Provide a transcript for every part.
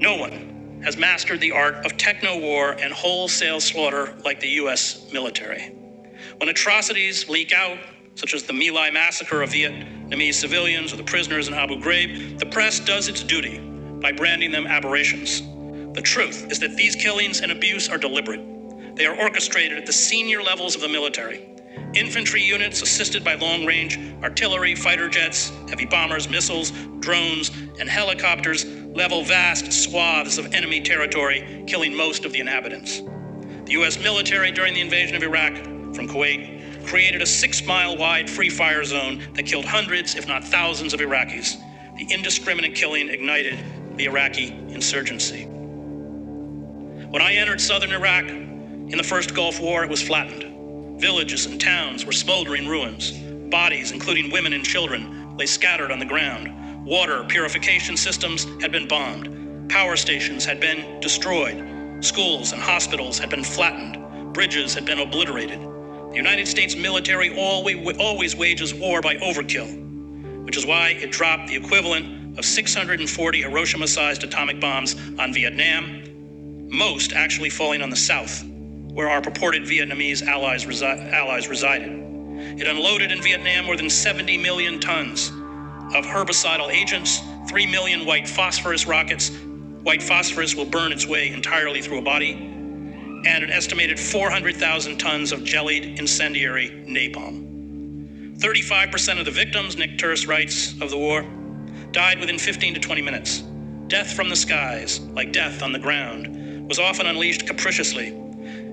No one has mastered the art of techno-war and wholesale slaughter like the U.S. military. When atrocities leak out, such as the My Lai massacre of Vietnamese civilians or the prisoners in Abu Ghraib, the press does its duty by branding them aberrations. The truth is that these killings and abuse are deliberate. They are orchestrated at the senior levels of the military. Infantry units assisted by long-range artillery, fighter jets, heavy bombers, missiles, drones, and helicopters level vast swaths of enemy territory, killing most of the inhabitants. The U.S. military during the invasion of Iraq from Kuwait created a 6-mile-wide free fire zone that killed hundreds, if not thousands, of Iraqis. The indiscriminate killing ignited the Iraqi insurgency. When I entered southern Iraq in the first Gulf War, it was flattened. Villages and towns were smoldering ruins. Bodies, including women and children, lay scattered on the ground. Water purification systems had been bombed. Power stations had been destroyed. Schools and hospitals had been flattened. Bridges had been obliterated. The United States military always wages war by overkill, which is why it dropped the equivalent of 640 Hiroshima-sized atomic bombs on Vietnam, most actually falling on the South, where our purported Vietnamese allies resided. It unloaded in Vietnam more than 70 million tons of herbicidal agents, 3 million white phosphorus rockets. White phosphorus will burn its way entirely through a body, and an estimated 400,000 tons of jellied incendiary napalm. 35% of the victims, Nick Turse writes, of the war, died within 15 to 20 minutes. Death from the skies, like death on the ground, was often unleashed capriciously.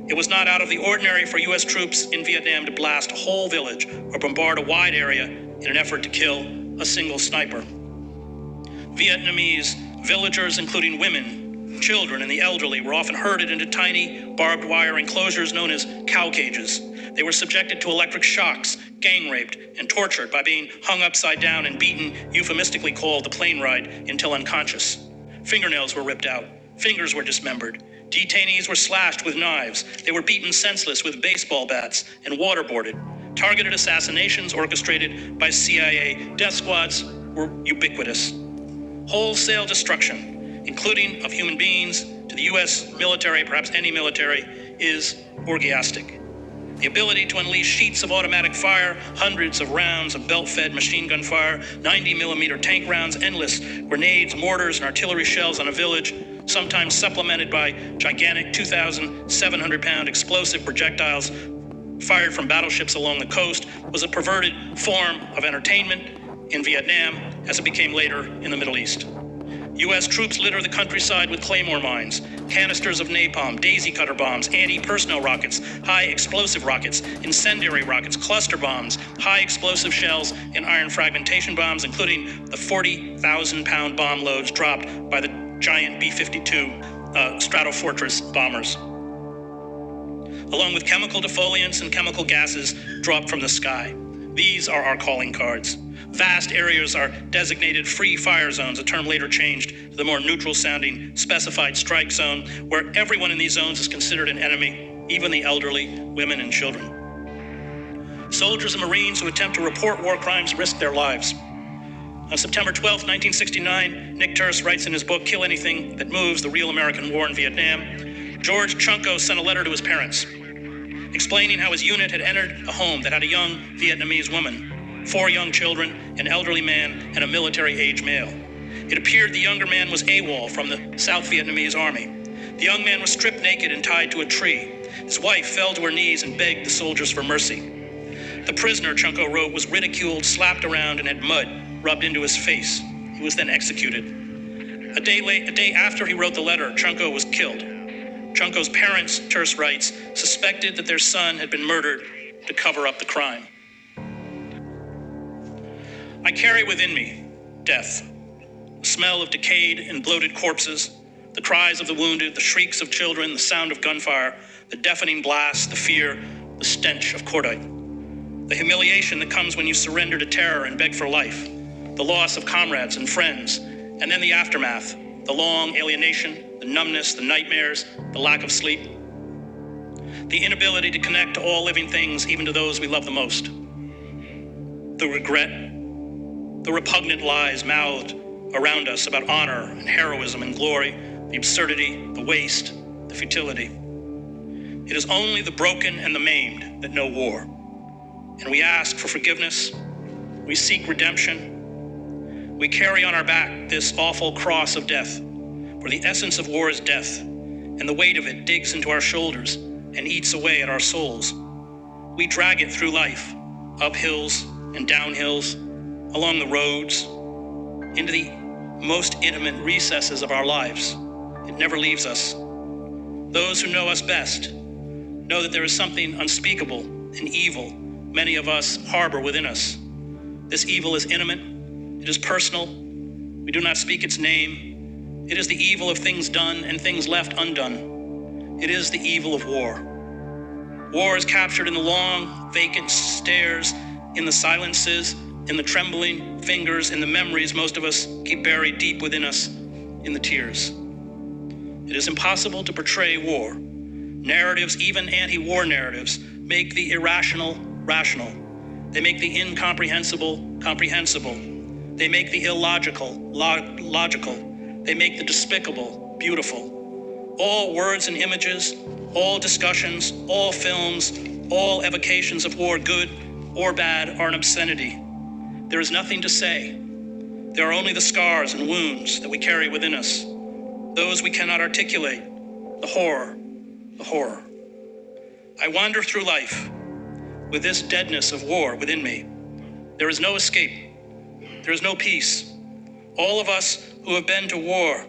It was not out of the ordinary for U.S. troops in Vietnam to blast a whole village or bombard a wide area in an effort to kill a single sniper. Vietnamese villagers, including women, children, and the elderly, were often herded into tiny barbed wire enclosures known as cow cages. They were subjected to electric shocks, gang raped, and tortured by being hung upside down and beaten, euphemistically called the plane ride, until unconscious. Fingernails were ripped out. Fingers were dismembered. Detainees were slashed with knives. They were beaten senseless with baseball bats and waterboarded. Targeted assassinations orchestrated by CIA death squads were ubiquitous. Wholesale destruction, including of human beings, to the U.S. military, perhaps any military, is orgiastic. The ability to unleash sheets of automatic fire, hundreds of rounds of belt-fed machine gun fire, 90-millimeter tank rounds, endless grenades, mortars, and artillery shells on a village, sometimes supplemented by gigantic 2,700-pound explosive projectiles fired from battleships along the coast, was a perverted form of entertainment in Vietnam, as it became later in the Middle East. U.S. troops litter the countryside with claymore mines, canisters of napalm, daisy cutter bombs, anti-personnel rockets, high explosive rockets, incendiary rockets, cluster bombs, high explosive shells, and iron fragmentation bombs, including the 40,000-pound bomb loads dropped by the giant B-52 Stratofortress bombers, along with chemical defoliants and chemical gases dropped from the sky. These are our calling cards. Vast areas are designated free fire zones, a term later changed to the more neutral-sounding specified strike zone, where everyone in these zones is considered an enemy, even the elderly, women, and children. Soldiers and Marines who attempt to report war crimes risk their lives. On September 12, 1969, Nick Turse writes in his book, Kill Anything That Moves, The Real American War in Vietnam, George Chunko sent a letter to his parents, explaining how his unit had entered a home that had a young Vietnamese woman, 4 young children, an elderly man, and a military-age male. It appeared the younger man was AWOL from the South Vietnamese army. The young man was stripped naked and tied to a tree. His wife fell to her knees and begged the soldiers for mercy. The prisoner, Chunko wrote, was ridiculed, slapped around, and had mud rubbed into his face. He was then executed. A day after he wrote the letter, Chunko was killed. Chunko's parents, Turse writes, suspected that their son had been murdered to cover up the crime. I carry within me death, the smell of decayed and bloated corpses, the cries of the wounded, the shrieks of children, the sound of gunfire, the deafening blast, the fear, the stench of cordite, the humiliation that comes when you surrender to terror and beg for life, the loss of comrades and friends, and then the aftermath, the long alienation, the numbness, the nightmares, the lack of sleep, the inability to connect to all living things, even to those we love the most, the regret, the repugnant lies mouthed around us about honor and heroism and glory, the the absurdity, the waste, the futility. It is only the broken and the maimed that know war. And we ask for forgiveness. We seek redemption. We carry on our back this awful cross of death, for the essence of war is death, and the weight of it digs into our shoulders and eats away at our souls. We drag it through life, up hills and down hills, along the roads, into the most intimate recesses of our lives. It never leaves us. Those who know us best know that there is something unspeakable and evil many of us harbor within us. This evil is intimate, it is personal, we do not speak its name. It is the evil of things done and things left undone. It is the evil of war. War is captured in the long, vacant stares, in the silences, in the trembling fingers, in the memories most of us keep buried deep within us, in the tears. It is impossible to portray war. Narratives, even anti-war narratives, make the irrational rational. They make the incomprehensible comprehensible. They make the illogical logical. They make the despicable beautiful. All words and images, all discussions, all films, all evocations of war, good or bad, are an obscenity. There is nothing to say. There are only the scars and wounds that we carry within us, those we cannot articulate, the horror, the horror. I wander through life with this deadness of war within me. There is no escape. There is no peace. All of us who have been to war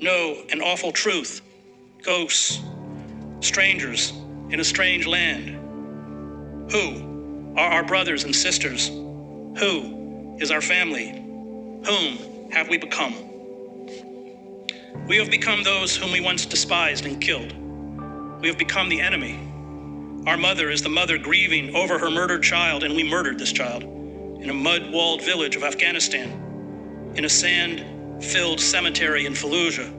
know an awful truth. Ghosts, strangers in a strange land. Who are our brothers and sisters? Who is our family? Whom have we become? We have become those whom we once despised and killed. We have become the enemy. Our mother is the mother grieving over her murdered child, and we murdered this child in a mud-walled village of Afghanistan, in a sand-filled cemetery in Fallujah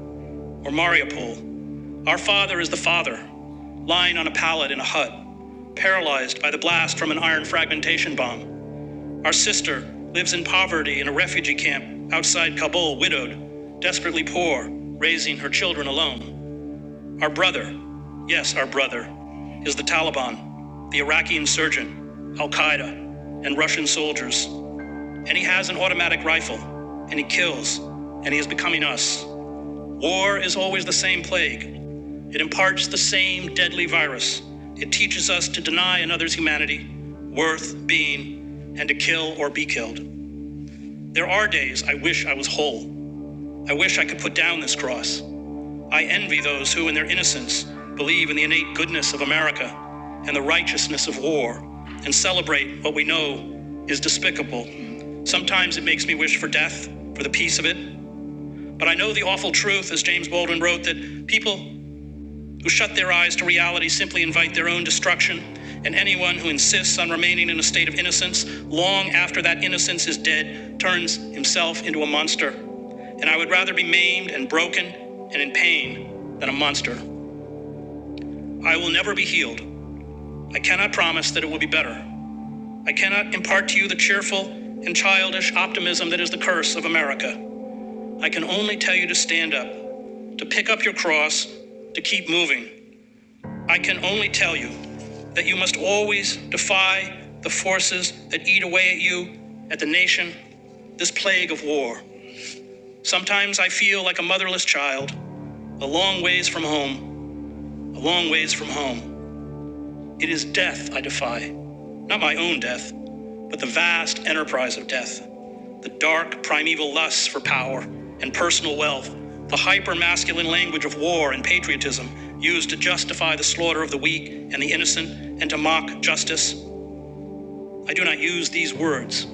or Mariupol. Our father is the father, lying on a pallet in a hut, paralyzed by the blast from an iron fragmentation bomb. Our sister lives in poverty in a refugee camp outside Kabul, widowed, desperately poor, raising her children alone. Our brother, yes, our brother, is the Taliban, the Iraqi insurgent, Al-Qaeda, and Russian soldiers. And he has an automatic rifle, and he kills, and he is becoming us. War is always the same plague. It imparts the same deadly virus. It teaches us to deny another's humanity, worth, being, and to kill or be killed. There are days I wish I was whole. I wish I could put down this cross. I envy those who, in their innocence, believe in the innate goodness of America and the righteousness of war, and celebrate what we know is despicable. Sometimes it makes me wish for death, for the peace of it. But I know the awful truth, as James Baldwin wrote, that people who shut their eyes to reality simply invite their own destruction, and anyone who insists on remaining in a state of innocence long after that innocence is dead turns himself into a monster. And I would rather be maimed and broken and in pain than a monster. I will never be healed. I cannot promise that it will be better. I cannot impart to you the cheerful and childish optimism that is the curse of America. I can only tell you to stand up, to pick up your cross, to keep moving. I can only tell you that you must always defy the forces that eat away at you, at the nation, this plague of war. Sometimes I feel like a motherless child, a long ways from home, a long ways from home. It is death I defy, not my own death, but the vast enterprise of death, the dark primeval lusts for power and personal wealth, the hyper-masculine language of war and patriotism used to justify the slaughter of the weak and the innocent and to mock justice. I do not use these words.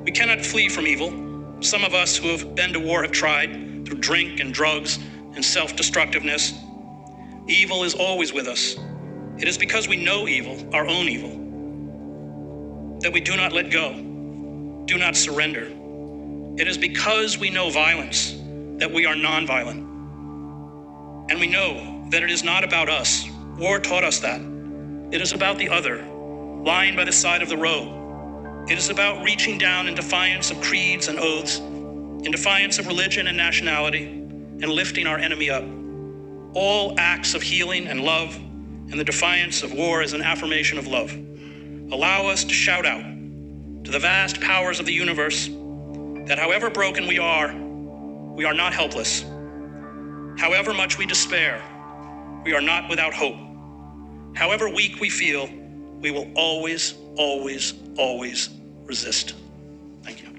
We cannot flee from evil. Some of us who have been to war have tried through drink and drugs and self-destructiveness. Evil is always with us. It is because we know evil, our own evil, that we do not let go, do not surrender. It is because we know violence that we are nonviolent. And we know that it is not about us. War taught us that. It is about the other, lying by the side of the road. It is about reaching down in defiance of creeds and oaths, in defiance of religion and nationality, and lifting our enemy up. All acts of healing and love and the defiance of war is an affirmation of love. Allow us to shout out to the vast powers of the universe that however broken we are not helpless. However much we despair, we are not without hope. However weak we feel, we will always, always, always resist. Thank you.